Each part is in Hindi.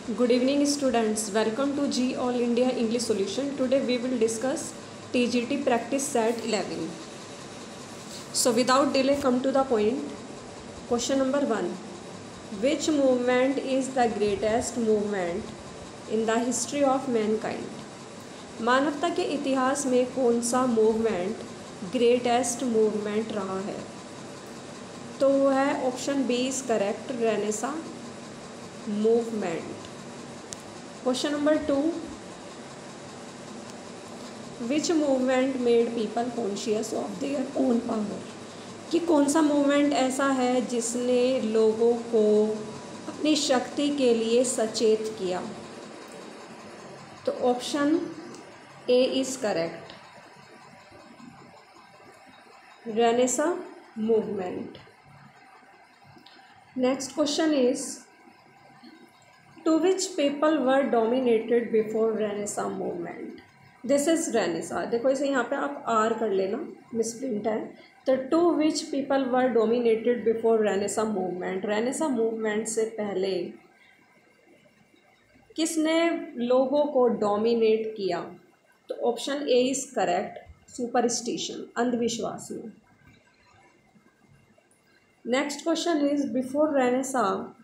Good evening students, welcome to G All India English Solution. Today we will discuss TGT practice set 11. So without delay, come to the point. Question number 1. Which movement is the greatest movement in the history of mankind? मानवता के इतिहास में कौन सा मूवमेंट ग्रेटेस्ट मूवमेंट रहा है? तो वो है option B is correct, renaissance movement. Question number 2. Which movement made people conscious of their own power? कि कौन सा मूवमेंट ऐसा है जिसने लोगों को अपनी शक्ति के लिए सचेत किया? तो option A is correct, renaissance movement. Next question is to which people were dominated before Renaissance movement? This is Renaissance. देखो इसे यहाँ पे आप R कर लेना, मिसप्रिंट है. तो to which people were dominated before Renaissance movement? Renaissance movement से पहले किसने लोगों को डोमिनेट किया? तो option A is correct, superstition, अंधविश्वास में. Next question is before Renaissance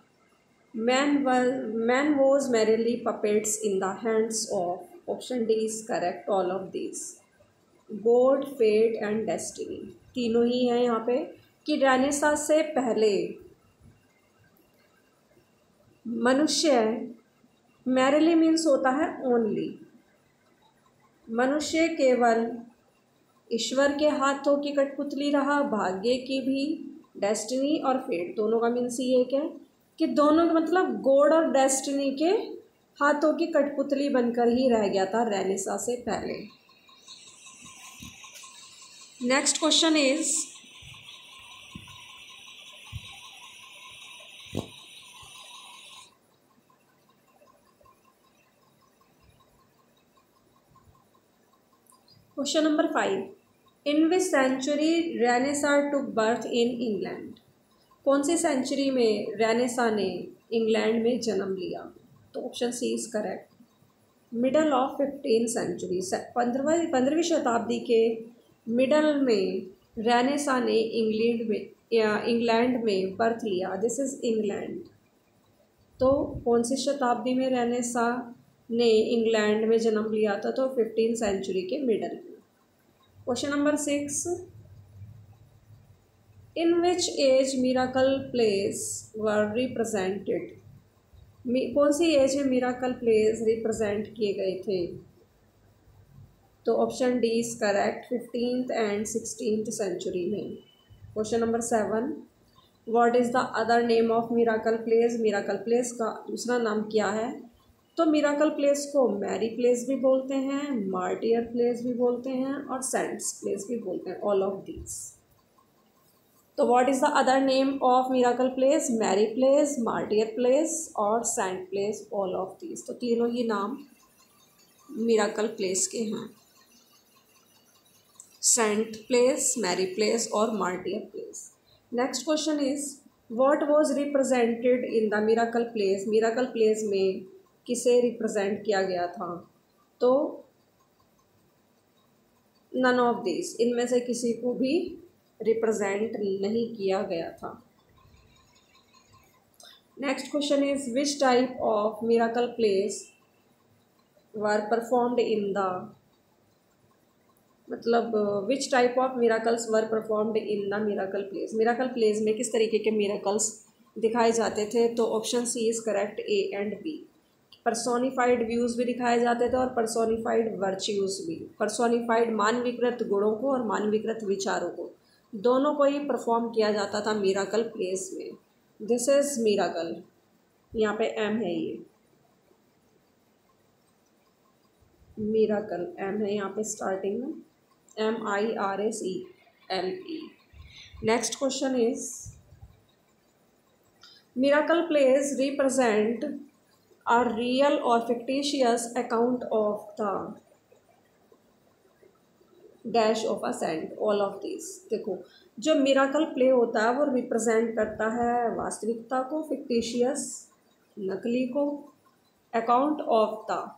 man was merely puppets in the hands of, option D is correct, all of these, God, fate and destiny. तीनों ही हैं यहाँ पे. कि रेनेसा से पहले मनुष्य, मैरिली मीन्स होता है ओनली, मनुष्य केवल ईश्वर के हाथों की कठपुतली रहा, भाग्य की भी, डेस्टिनी और फेट दोनों का मीन्स ये है कि दोनों मतलब गॉड और डेस्टिनी के हाथों की कठपुतली बनकर ही रह गया था रेनेसा से पहले. Next question is question number 5. In which century renaissance took birth in England? कौन सी सेंचुरी में रेनेसा ने इंग्लैंड में जन्म लिया? तो option C is correct, middle of 15th century. 15वीं शताब्दी के मिडल में रेनेसा ने इंग्लैंड में बर्थ लिया. This is England. तो कौन सी शताब्दी में रेनेसा ने इंग्लैंड में जन्म लिया था? तो 15th सेंचुरी के मिडल में. Question number 6. In which age miracle plays were represented? कौन सी एज में मिराकल प्लेस रिप्रेजेंट किए गए थे? तो option D is correct, 15th and 16th century में. Question number 7. What is the other name of miracle plays? Miracle plays का दूसरा नाम क्या है? तो मिराकल प्लेस को मैरी प्लेस भी बोलते हैं, मार्टियर प्लेस भी बोलते हैं और सेंट्स प्लेस भी बोलते हैं, ऑल ऑफ दीज. तो what is the other name of miracle plays? Mary plays, martyr plays और saint plays, all of these. तो तीनों ही नाम मिराकल प्लेस के हैं, सेंट प्लेस, मैरी प्लेस और martyr plays. Next question is what was represented in the miracle plays? Miracle plays में किसे रिप्रेजेंट किया गया था? तो नन ऑफ दिस, इनमें से किसी को भी रिप्रेजेंट नहीं किया गया था. Next question is which type of miracle plays were performed in the, मतलब which type of miracles were performed in the miracle plays? Miracle plays में किस तरीके के मिराकल्स दिखाए जाते थे? तो option C is correct, A and B. Personified vices भी दिखाए जाते थे और पर्सोनिफाइड वर्च्यूज़ भी. पर्सोनिफाइड मानवीकृत गुणों को और मानवीकृत विचारों को, दोनों को ही परफॉर्म किया जाता था मिराकल प्लेस में. This is miracle. यहाँ पे एम है, ये मिराकल एम है यहाँ पे स्टार्टिंग में, MIRACLE. Next question is miracle plays represent a real or fictitious account of the deeds of a saint, all of this. देखो जो मिराकल प्ले होता है वो रिप्रेजेंट करता है वास्तविकता को, फिक्टिशियस नकली को, अकाउंट ऑफ द,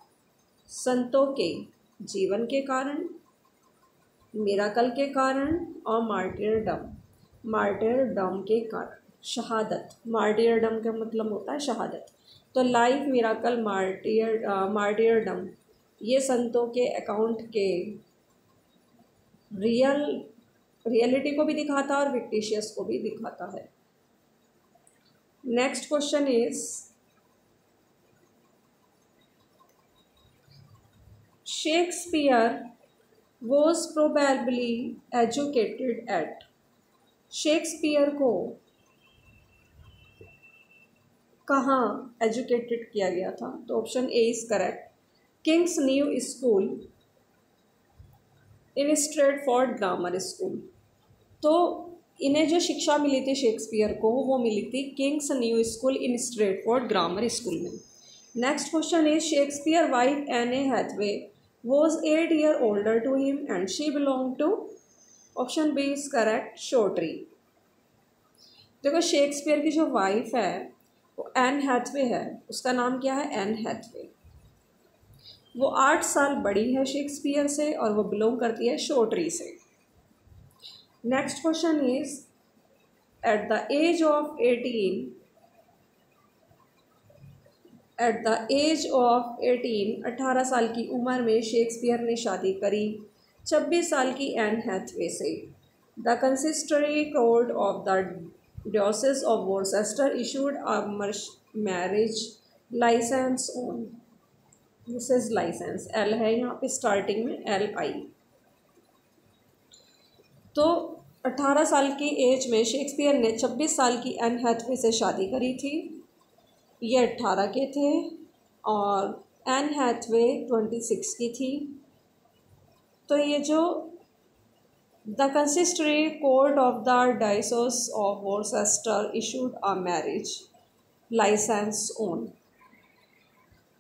संतों के जीवन के कारण, मिराकल के कारण, और मार्टियरडम, मार्टियरडम के कारण, शहादत। मार्टियरडम का मतलब होता है शहादत। तो लाइफ, मिराकल, मार्टियरडम ये संतों के अकाउंट के रियलिटी को भी दिखाता है और विक्टिशियस को भी दिखाता है। Next question is Shakespeare was probably educated eight, Shakespeare को कहाँ एजुकेटेड किया गया था? तो option A is correct, Kings new school in Stratford grammar school. तो इन्हें जो शिक्षा मिली थी शेक्सपियर को वो मिली थी King's new school in Stratford grammar school में। Next question is Shakespeare wife Anne Hathaway was 8 years older to him and she belonged to, option B is correct, Shottery. देखो शेक्सपियर की जो वाइफ है वो एन हैथवे है, उसका नाम क्या है? Anne Hathaway. वो 8 साल बड़ी है शेक्सपियर से और वो बिलोंग करती है शोट्री से। Next question is at the age of 18 18 साल की उम्र में शेक्सपियर ने शादी करी 26 साल की एन हैथवे से। The consistory court of the diocese of Worcester issued a marriage licence on, this is licence, L है यहाँ पे स्टार्टिंग में, LI। तो 18 साल की एज में शेक्सपियर ने 26 साल की एन हैथवे से शादी करी थी। ये 18 के थे और एन हैथवे 26 की थी। तो ये जो the consistory court of the diocese of Worcester issued a marriage licence on,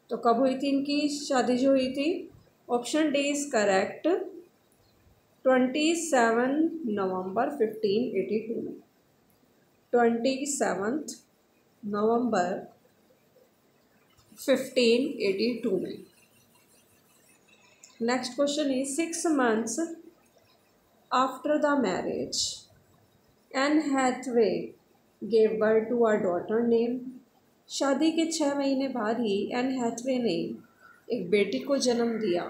तो कब हुई थी इनकी शादी जो हुई थी? ऑप्शन डी इज करेक्ट, 27 नवंबर 1582 में, 27 नवंबर 1582 में। Next question is 6 months after the marriage Anne Hathaway gave birth to a daughter name, शादी के 6 महीने बाद ही एन हैथवे ने एक बेटी को जन्म दिया।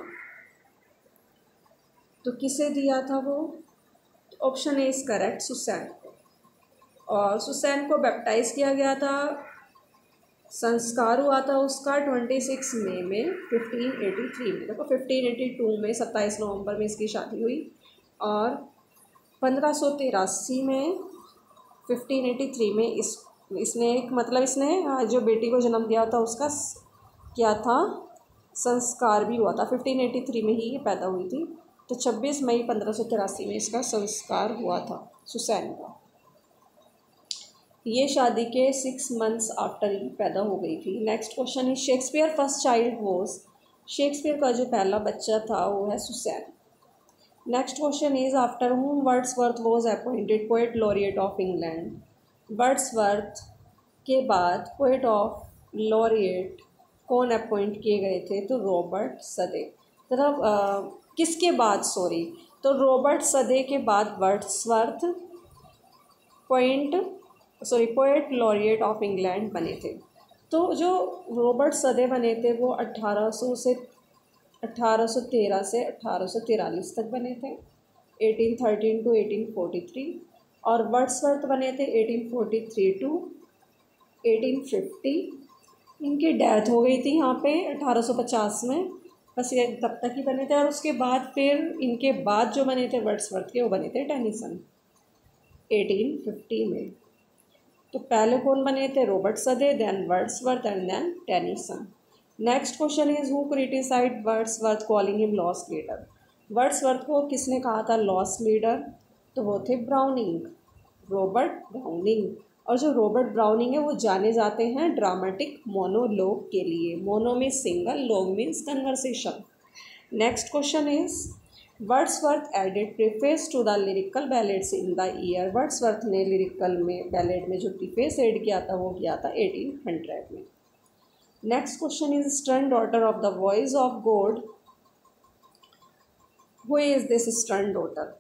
तो किसे दिया था वो? Option A is correct, Susan को। और सुसैन को बैप्टाइज किया गया था, संस्कार हुआ था उसका 26 मई में 1583 में। देखो 1582 में 27 नवंबर में इसकी शादी हुई और 1583 में 1583 में इसने एक मतलब इसने जो बेटी को जन्म दिया था उसका क्या था, संस्कार भी हुआ था। 1583 में ही ये पैदा हुई थी, तो 26 मई 1583 में इसका संस्कार हुआ था सुसैन का। ये शादी के 6 months आफ्टर ही पैदा हो गई थी। Next question is Shakespeare first child was, Shakespeare का जो पहला बच्चा था वो है Susan. Next question is after whom Wordsworth was appointed poet laureate of England, Wordsworth के बाद पोएट ऑफ लॉरिएट कौन अपॉइंट किए गए थे? तो रॉबर्ट सदे। मतलब किसके बाद, सॉरी, तो रॉबर्ट सदे के बाद Wordsworth poet laureate of England बने थे। तो जो रॉबर्ट सदे बने थे वो 1813 से 1843 तक बने थे, 1813 to 1843। और वर्ड्सवर्थ बने थे 1843 to 1850। इनकी डेथ हो गई थी यहाँ पे 1850 में, बस ये तब तक ही बने थे। और उसके बाद फिर इनके बाद जो बने थे वर्ड्सवर्थ के वो बने थे टेनिसन 1850 में। तो पहले कौन बने थे? Robert Southey, then Wordsworth and then Tennyson. Next question is who criticised Wordsworth calling him lost leader, Wordsworth को किसने कहा था लॉस्ट लीडर? तो वो थे ब्राउनिंग, रॉबर्ट ब्राउनिंग। और जो रॉबर्ट ब्राउनिंग है वो जाने जाते हैं ड्रामेटिक मोनोलॉग के लिए। मोनो में single, log means conversation. Next question is Wordsworth added preface to the lyrical ballads in the year, Wordsworth ने लिरिकल में बैलेड में जो प्रीफेस ऐड किया था वो किया था 1800 में। Next question is stern daughter of the voice of God, who is this stern daughter,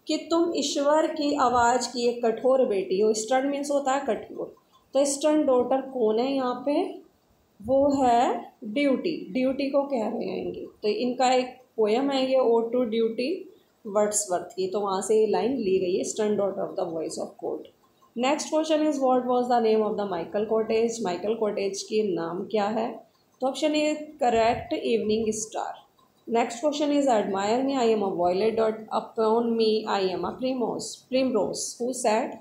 कि तुम ईश्वर की आवाज़ की एक कठोर बेटी हो। स्टर्न मीन्स होता है कठोर, तो स्टर्न डॉटर कौन है यहाँ पे, वो है ड्यूटी। ड्यूटी को कह रहे हैं ये, तो इनका एक पोएम है ये, ओड टू ड्यूटी वर्ड्सवर्थ की, तो वहाँ से ये लाइन ली गई है, stern daughter of the voice of God. Next question is what was the name of the Michael cottage, Michael cottage की नाम क्या है, तो option A correct, evening star. Next question is admire me, I am a violet dote upon me, I am a primrose, who said,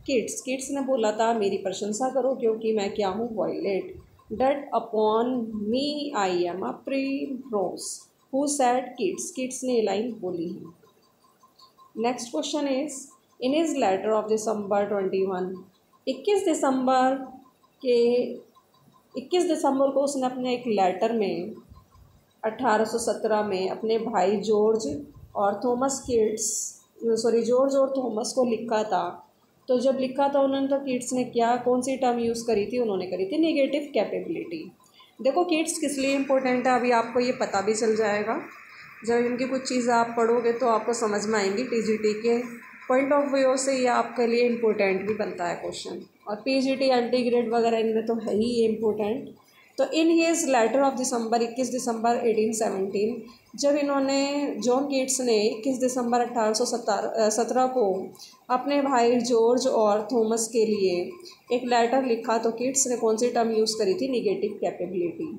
kids, kids ने बोला था मेरी प्रशंसा करो क्योंकि मैं क्या हूँ, violet. Dote upon me I am a primrose, who said, kids, kids ने ये लाइन बोली है। Next question is in his letter of December 21 दिसंबर के 21 दिसंबर को उसने अपने एक लेटर में 1817 में अपने भाई जॉर्ज और जॉर्ज और थॉमस को लिखा था। तो जब लिखा था उन्होंने, तो किड्स ने क्या, कौन सी टर्म यूज़ करी थी, उन्होंने करी थी नेगेटिव कैपेबिलिटी। देखो किड्स किस लिए इम्पोर्टेंट है अभी आपको ये पता भी चल जाएगा, जब इनकी कुछ चीज़ें आप पढ़ोगे तो आपको समझ में आएंगी। टीजीटी के पॉइंट ऑफ व्यू से ये आपके लिए इम्पोर्टेंट भी बनता है क्वेश्चन, और पीजीटी एंटीग्रेड वगैरह इनमें तो है ही ये इम्पोर्टेंट। तो in his letter of December 21 December 1817, जब इन्होंने जॉन कीट्स ने 21 दिसंबर 1817 को अपने भाई जॉर्ज और थॉमस के लिए एक लेटर लिखा, तो कीट्स ने कौन सी टर्म यूज़ करी थी, निगेटिव कैपेबिलिटी।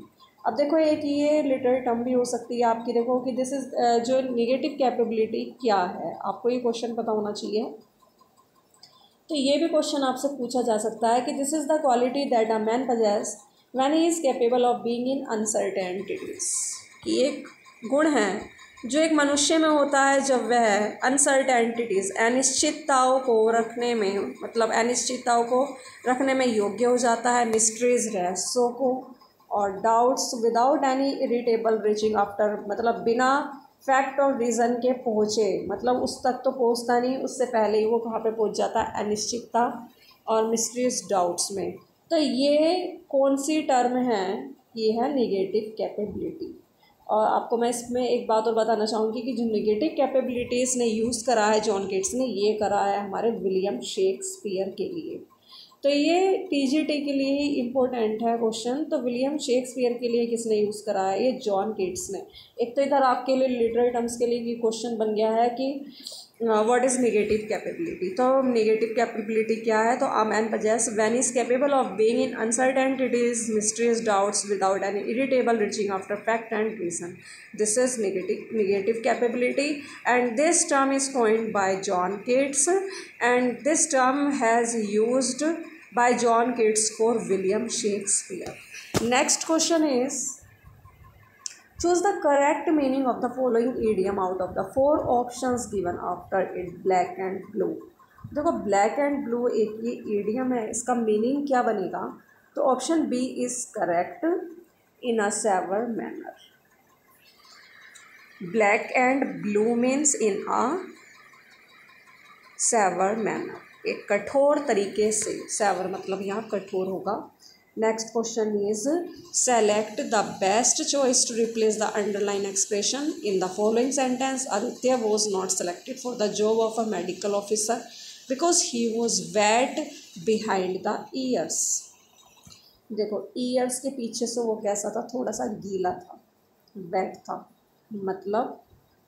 अब देखो एक ये लिटरेरी टर्म भी हो सकती है आपकी, देखो कि दिस इज जो निगेटिव कैपेबिलिटी क्या है, आपको ये क्वेश्चन पता होना चाहिए। तो ये भी क्वेश्चन आपसे पूछा जा सकता है कि this is the quality that a man possess when he is capable of being in uncertainties, कि एक गुण है जो एक मनुष्य में होता है जब वह अनसर्टेनिटीज़, अनिश्चितताओं को रखने में, मतलब अनिश्चितताओं को रखने में योग्य हो जाता है, मिस्ट्रीज, रहस्यों को, और doubts without any irritable reaching after, मतलब बिना फैक्ट और रीज़न के पहुँचे, मतलब उस तक तो पहुँचता नहीं, उससे पहले ही वो कहाँ पे पहुँच जाता है, अनिश्चितता और मिस्ट्रीज डाउट्स में। तो ये कौन सी टर्म है, ये है निगेटिव कैपेबिलिटी। और आपको मैं इसमें एक बात और बताना चाहूँगी कि जो निगेटिव कैपेबिलिटीज़ ने यूज़ करा है जॉन कीट्स ने, ये करा है हमारे विलियम शेक्सपियर के लिए। तो ये टीजीटी के लिए ही इम्पोर्टेंट है क्वेश्चन। तो विलियम शेक्सपियर के लिए किसने यूज़ करा है, ये जॉन कीट्स ने। एक तो इधर आपके लिए लिटरेरी टर्म्स के लिए ये क्वेश्चन बन गया है कि व्हाट इज़ निगेटिव कैपेबिलिटी। तो निगेटिव कैपेबिलिटी क्या है, तो a man possess when is capable of being in uncertainties, mysteries, doubts without any irritable reaching after fact and reason, this is negative capability, and this term is coined by John Keats, and this term has used by John Keats for William Shakespeare. Next question is choose the correct meaning of the following idiom out of the 4 options given after it, black and blue। देखो black and blue एक ये idiom है, इसका मीनिंग क्या बनेगा, तो option B is correct, in a severe manner. Black and blue means in a severe manner, एक कठोर तरीके से, सेवर मतलब यहाँ कठोर होगा। Next question is select the best choice to replace the underline expression in the following sentence. Aditya was not selected for the job of a medical officer because he was wet behind the ears. देखो ईयर्स के पीछे से वो कैसा था, थोड़ा सा गीला था, वेट था, मतलब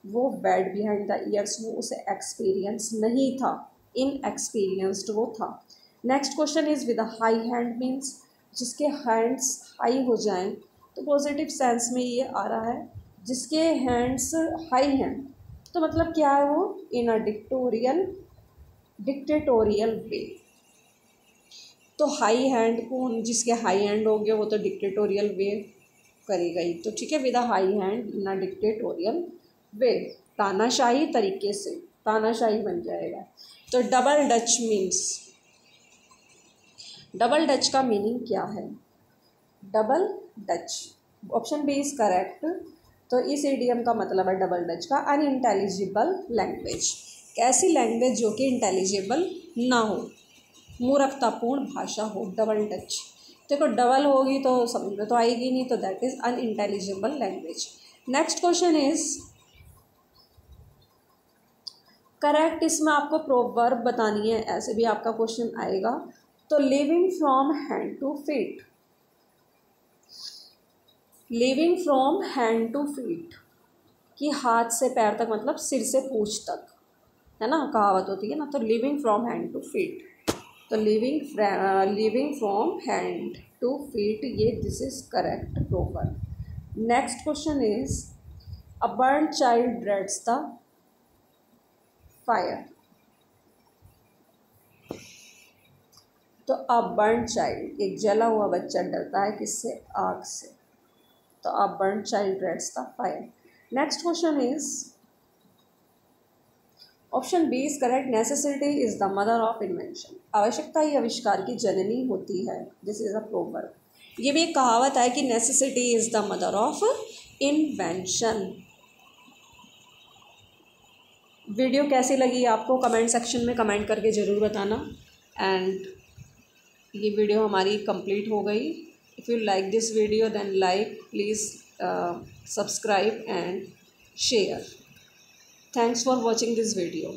वो वेट बिहाइंड द ईयर्स, वो उसे एक्सपीरियंस नहीं था, इनएक्सपीरियंस्ड वो था। Next question is with a high hand means जिसके हैंड्स हाई हो जाएं, तो पॉजिटिव सेंस में ये आ रहा है जिसके हैंड्स हाई हैं, तो मतलब क्या है वो, इन अ डिक्टेटोरियल वे। तो हाई हैंड कौन, जिसके हाई हैंड हो गया वो तो डिक्टेटोरियल वे करेगा ही, तो ठीक है, with a high hand in a dictatorial way, तानाशाही तरीके से, तानाशाही बन जाएगा। तो double Dutch means, double Dutch का मीनिंग क्या है, double Dutch, option B is correct. तो इस इडियम का मतलब है डबल डच का अनइंटेलिजिबल लैंग्वेज, ऐसी लैंग्वेज जो कि इंटेलिजिबल ना हो, मूर्खतापूर्ण भाषा हो, डबल डच। देखो डबल होगी तो समझ में तो आएगी नहीं, तो that is unintelligible language. Next question is correct, इसमें आपको प्रोवर्ब बतानी है, ऐसे भी आपका क्वेश्चन आएगा। तो living from hand to feet, living from hand to feet कि हाथ से पैर तक मतलब सिर से पूंछ तक, है ना, कहावत होती है ना। तो living from hand to feet, तो living from hand to feet, ये this is correct proverb. Next question is a burn child dreads the fire, तो अ बर्न चाइल्ड, एक जला हुआ बच्चा डरता है किससे, आग से, तो a burn child dreads the fire. Next question is option B is correct, necessity is the mother of invention, आवश्यकता ही आविष्कार की जननी होती है, दिस इज अ प्रोवर्ब। ये भी एक कहावत है कि necessity is the mother of invention. Video कैसी लगी आपको कमेंट सेक्शन में कमेंट करके ज़रूर बताना। एंड ये वीडियो हमारी कंप्लीट हो गई। If you like this video then like, please subscribe and share. Thanks for watching this video.